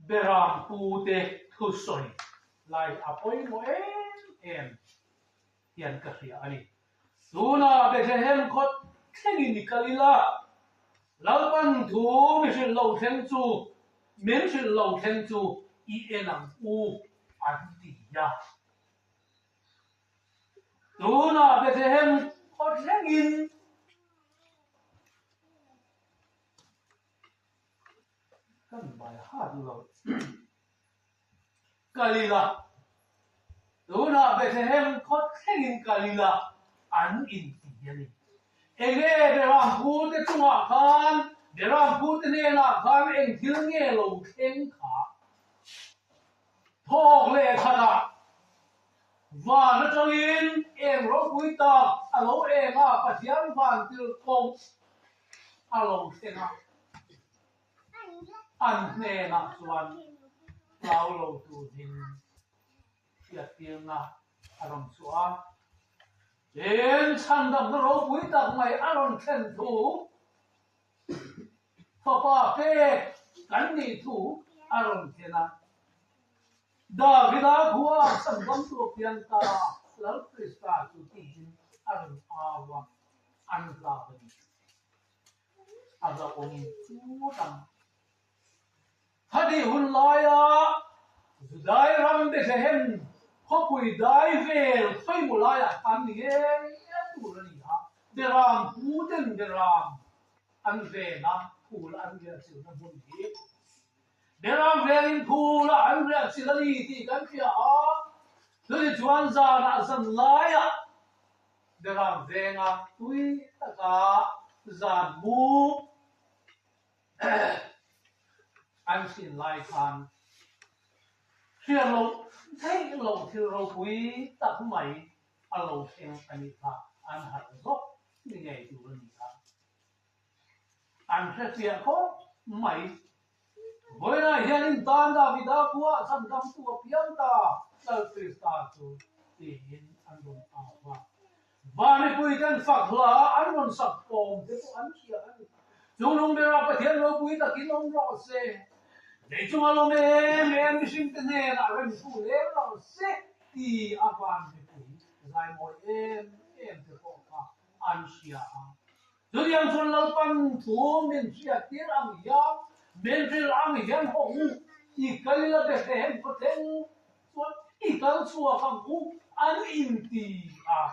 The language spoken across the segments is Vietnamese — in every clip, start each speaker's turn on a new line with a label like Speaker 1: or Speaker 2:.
Speaker 1: beram pute thu soi lai apoi mo em hian ka ria ani tuna Bethlehem khot thengin ni kalila lalpan thu mi shin lo theng chu men shin lo theng chu I enang u an ti ya tuna Bethlehem khot thengin kan bai ha du lo kalila tuna Bethlehem khot thengin kalila an in ti yani enge beram pu te chunga khan beram pu te ne na khan eng thil nge lo theng kha thok le khana và nó cho in em ro pui ta alo em a pathian van til kong alo tenga an ne na chuan lao lo tu din tia tiang na aram chua en chan dam ro pui ta mai aron khen thu papa pe kan ni thu aron thena Davida huwa sangam tu pian ta lal Krista tu tin aron awa an la bani aga om tu dam hadi hun laya dai ram Bethlehem khopui dai vel khoi mulaya pan ni he tu ni ha deram puden deram an ve na phul an ge sil na bun hi Beram verin pula an reak silani ti kan pia a tuli chuan za na san laya beram venga tui taka zan mu an sin lai khan khian lo thei lo thil ro pui tak mai a lo theng ani pha an har zo ni ngai tu ni ha an phe ko mai Bởi này hiện in tan Davida của sanh tâm của pian ta lal Krista tu ti in an don awa và này bùi kan phật la an don sap pom te ko an chia an chung long bera pathian lo bùi ta kin long ro se để chung lo em sinh te ne na ren fu le lo se ti awan te bùi zai moi em te ko ka an chia a tu yang chon lau pan thu min chia tir ang yam men ril ang hian ho I kalila Bethlehem ko theng chuan I kal chua khang u an in ti a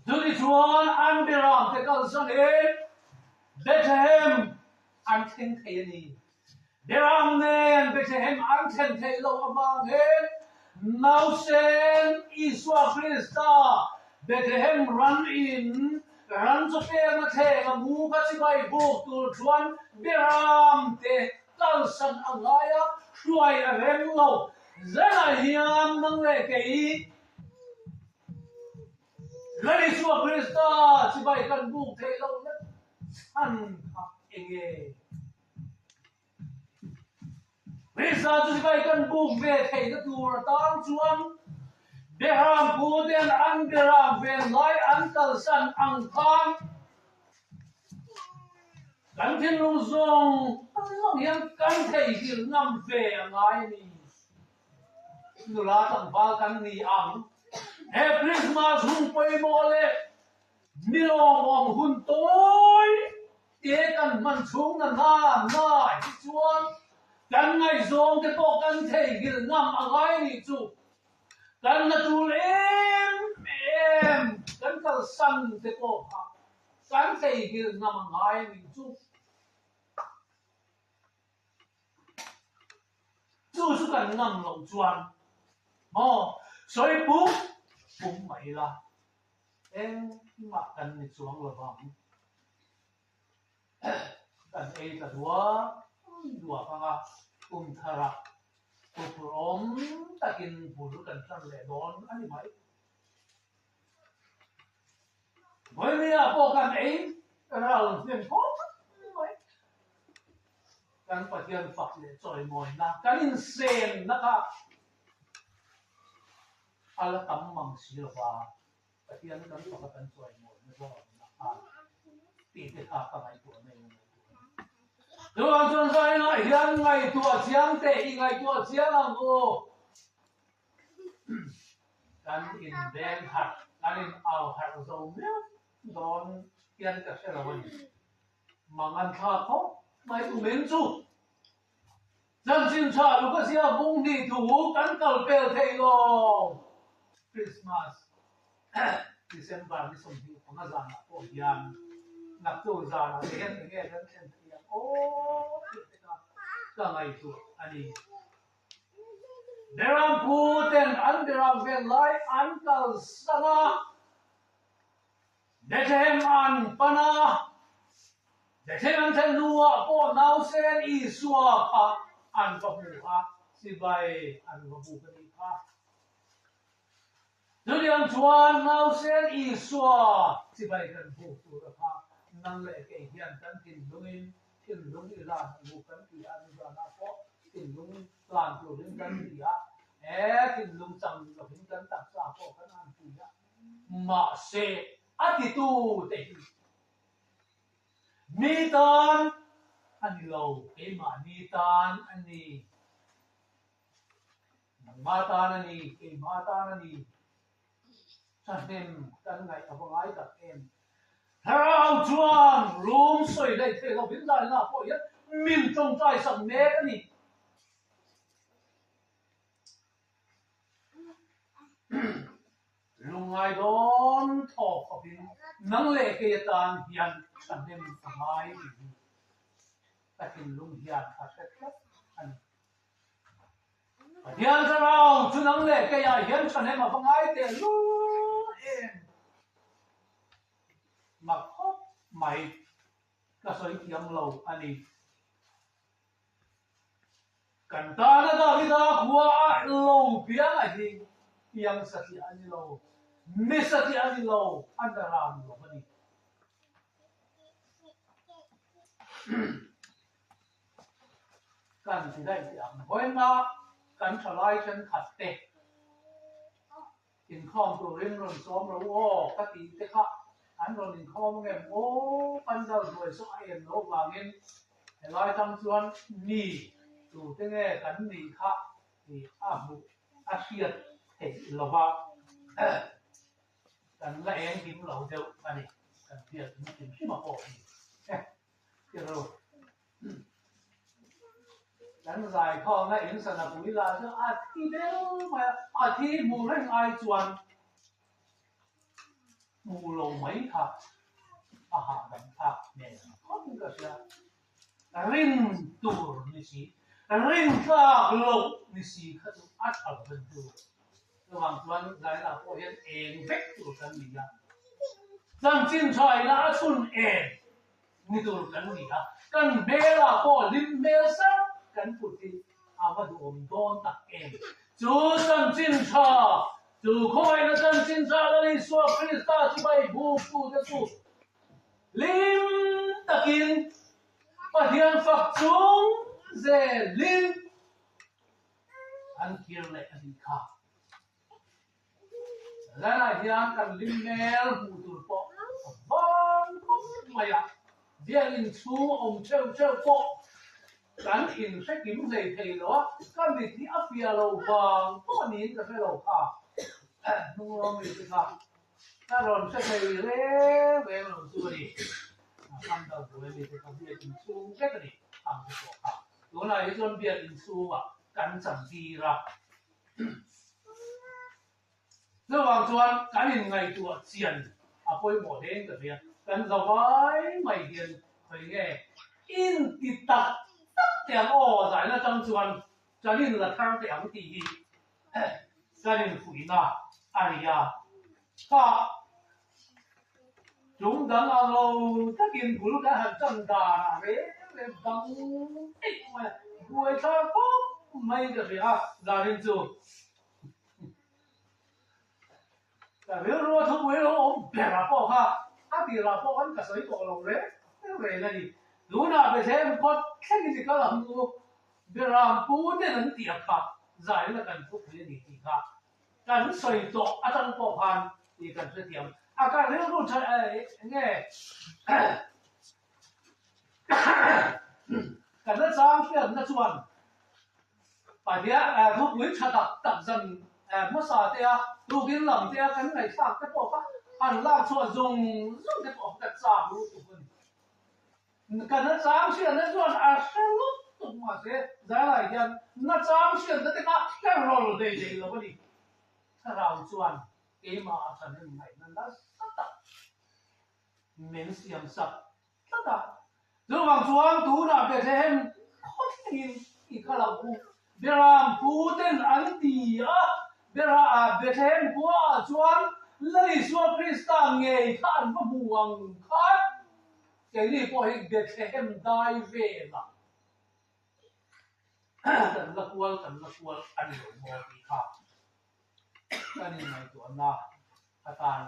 Speaker 1: Duli chuan an beram te kal sang e Bethlehem an theng thei ani beram nen Bethlehem an theng thei lo amang he now sen Iswa Krista Bethlehem run in ran cho pe na the na mu ka chi bai bu tu chuan beram te kal san angaya hruai a rem lo zana hiam nang le kei lari chua Krista chi bai kan bu the lo na an kha enge Krista chi bai kan bu ve thei na tu ra tang chuan Beram puden an beram ven lai an kal san ang khan kan thin lu zong hian kan thei hil ngam ve angai ni nula tang ba kan ni ang he Christmas hung poi mo le milong om hun toi te kan man chung na chuan kan ngai zong te ko kan thei hil ngam angai ni chu kan na tul em kan kal san te ko ha kan thei hil ngam angai ni chu kan ngam lo chuan mo soi pu mai la em ma kan ni chuang lo bang kan ei ta dua panga thara Puprom takin bulu kan san le don ani mai Boy ni apo kan ei ral nen ko mai kan pathian fak le choi moi na kan in sen na ka ala tam mang si wa pathian kan fak kan choi moi na so na a ti te ka ka mai ko nei 如果说在那现在多强的，应该多强那个，咱 in den hat，咱 in our hat so ne，don kian ka sila wani，mangan ka ko，mai tu men chu，咱今朝如果是要工地图，赶到标题咯 ，Christmas。December ni something pangazan ako yan nagtuzan na yan dan yan kangay ito ani derang puten an derang velai an kal sana dehem an pana dehem an tenua po nausen iswa ka an pamuha sibay an mabukan pa Durian chuan mau sen i swa si bai kan bu tu ha nang le ke hian kan tin lung i la bu kan ti an ra na ko tin lung plan tu rin kan ti ya tin lung chang lo hin kan tak sa ko kan an ti ya ma se atitu te mi tan ani lo ke ma ni tan ani ma tan ani ke ma tan ani Sa nên căn ngày ở vùng ai gặp em Hào chuan Rùm xoay đây thế là biến dài là có yết Mình trong trai sẵn mê cái này Lung ai đón thọ có biến Nâng lệ kê tàn hiền Sa nên vùng ai Ta hình lung hiền Hả sẽ khắc Hiền ra rào Chú nâng lệ kê hiền Sa nên vùng ai thế em mà khóc mày cái sợi kiềng lâu anh ấy cần ta nó ta đi ta qua lâu tiếng là gì kiềng sạch anh lâu mê sạch anh lâu anh ta làm lâu anh cần thì đây tiếng với nó cần trở lại chân thật tệ inข้อมตัวเรื่องรอนซ้อมเราโอ้กติเตะอันรอนinข้อมเงี้ยโอ้ปันเดาด้วยสายเอ็นโลกว่าเงี้ยแต่ลายทำส่วนนี่ดูเตะเงี้ยกันนี่ค่ะนี่บุอาเซียนเห็นเราว่ากันละเองกินเราเดียวอันนี้กันเพียรกินที่มาโอ้เดี๋ยวเรานั้นรายข้อและอินสนาบุรีลาจะอาทิเดียวมาอาทิมูเร่งไอจวนมูลงไม่ค่ะอาหารแบบค่ะเนี่ยข้อนี้ก็จะริมตัวนี่สิริมฟ้าลงนี่สิเขาจะอัดเอาเป็นตัวระหว่างวันหลายเราพวกเองเวกตัวกันนี่นะจังจินชอยละชุนเองนี่ตัวกันนี่นะกันเบลาพวกลิมเบลซ่ากันพูดที่อาว่าดูอมโดนตักเองจูจังจินชาจูคอยนะจังจินชาแล้วนี่สัวคริสต์ที่ไปบูฟูจะสู้ลิมตะกินปะเทียนฝักจุงเซลิมอันเคียร์เลยอันนี้ค่ะแล้วนายที่อันกันลิมเมลบูตุลปอกบ้านก็ไม่อะเดี๋ยวลินซูอมเชลปอกกันอินสักกี่มื้อเลยเทลวะกันดิที่อัฟยาเราฟังตัวนี้จะเป็นเราค่ะนู่นเราไม่ใช่ค่ะถ้าเราใช้ไปเรื่อยๆเราสู้ดิทำ到ตัวนี้จะทำให้อินซูแค่กันดิทำให้ตัวค่ะตัวไหนจนเบียดอินซูอ่ะกันจังดีละระหว่างส่วนกันยังไงตัวเจียนอ่ะไปหมดเองกับเบียกันสบายไม่เดียนไปแง่อินติดตัดtiếng ô giải là trong chuan cho nên là thang tiếng thì cho nên phụ na ai ya cả chúng ta là lâu tất nhiên phụ đã hành chân đà đấy lên đăng ít mà đuôi ta có mấy cái gì là nên chú là nếu rồi thôi mới lo bẻ là bỏ ha thì là bỏ ăn cả sấy bỏ lâu đấy cái này là gì lúc nào về xem con cái gì có làm luôn bây giờ bố để nó tiệt cả giải là cần phục vụ gì thì cả cần soi tổ trong bộ phận thì cần phải tiệm cái nếu lúc chơi nghe กันนั่นสร้างเพื่อนนั่นชวนป่านนี้ทุกวิชาตัดจันเมื่อสาเตียลูกกินหลังเตียกันไหนสร้างก็บอกว่าอันล่างชวนจงก็บอกแต่สร้างรู้ทุกคนกันนั่นสร้างเพื่อนนั่นชวนสรุปตุกมาเสียใจอะไรกันนั่นสร้างเพื่อนนั่นก็แค่รอเลยเดียววันนี้ถ้าเราชวนเอ็มาฉันเห็นไหมนั่นละสัตว์เหม็นเสียงสัตว์สัตว์ระหว่างชวนตูน่ะเบสเห็นคนที่อีกเราเบรามพูดถึงอันดีอ่ะเบสเห็นกูชวนเลยชวนคริสต์ตั้งไงข้ามาบวงข้าเจนี่พอเห็นเบสเห็นได้เวลาแต่ละควลอันนี้มอดีค่ะอันนี้ไม่ตัวน่ะอาจารย์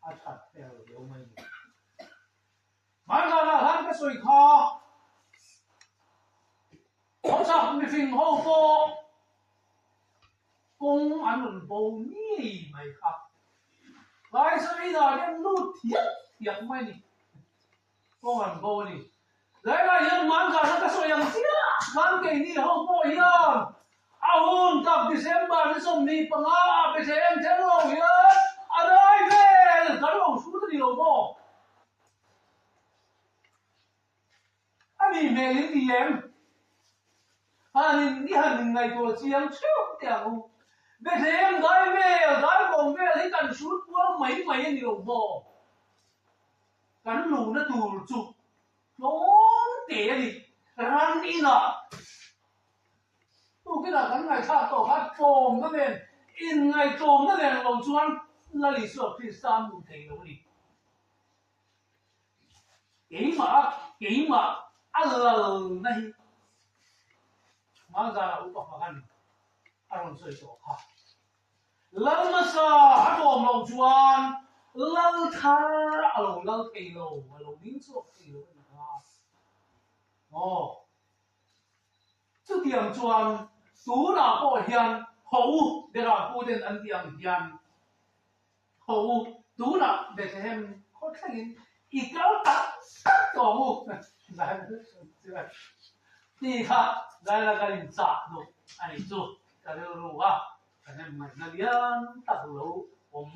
Speaker 1: อาจารย์เดี๋ยวไม่มันก็น่ารักก็สวยคอเขาชอบมีฟิงโฮโฟกงอันนั้นโบนี่ไหมครับหลายสมัยก่อนยังรู้เทียบไม่นี่กงอันโบนี่หลายยังมันก็สวยยังเสียมันเก่งนี่โฮโฟยังเอาหุ่นกับดิเซมบาร์ที่ส่งนี่ปังอาไปเซมเทนโลยังอะไรเว้ยกระโดดสู้ที่โลโบอันนี้เมลินดีเอ็มอันนี้ฮันไงตัวเชียงเชี่ยวเดียวเบสเอ็มได้เวลได้บงเวลที่กันชุดว่าไม่นี่โลโบกันหลูนะตูจุกโน้เตะดิรันอีน่ะตู้ที่เราทั้งไงชาติโตคัดโจมนั่นเองอินไงโจมนั่นเองเราชวนลลิสวคริสต์มุนเทโลนี่เก่งมาอะไรนี่มาจากอุปกรณ์อารมณ์สวยตัวค่ะลัลมาซาฮัดวอมเราชวนลัลทาร์อารมณ์ลัลเทโลอารมณ์นิ่งสวกเทโลนี่ครับโอ้จุดเดียมชวนสูน่ะก็เฮียนหูเดี๋ยวเราพูดถึงอันเดียมเฮียนหูดูน่ะเบสเห็นเขาแค่ยินอีกแล้วตัดตัวหูได้ไหมนี่ค่ะได้แล้วก็ยินจ่าดูอันนี้จูก็เรียกรู้ว่าอันนี้มันนั่นยังตัดรู้ผม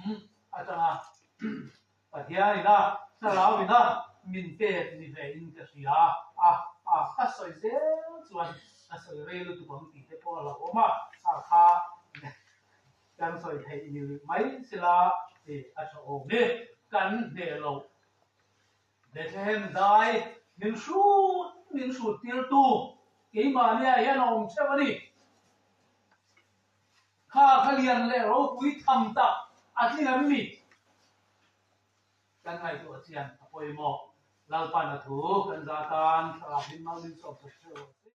Speaker 1: อาจารย์ปัจจัยนะถ้าเราไม่ได้มินเตอร์นี่เป็นอินเตอร์เซียถ้าสวยเสียส่วนถ้าสวยเร็วตัวผมติดเฉพาะเราออกมาค่ายังสวยไทยอยู่ไม่สิละอาจจะโอ้เนี่ยกันเดี๋ยวเราเดี๋ยวเห็นได้มินชูตีร์ตูกี่มาเนี่ยยังองเชฟนี่ข้าเรียนเลยเราคุยทำตับอาทิตย์นั้นมีกันไงตัวเชียนพอยหมอกเราปานถูกันจากการสลับหินมาลินสอบเชื่อ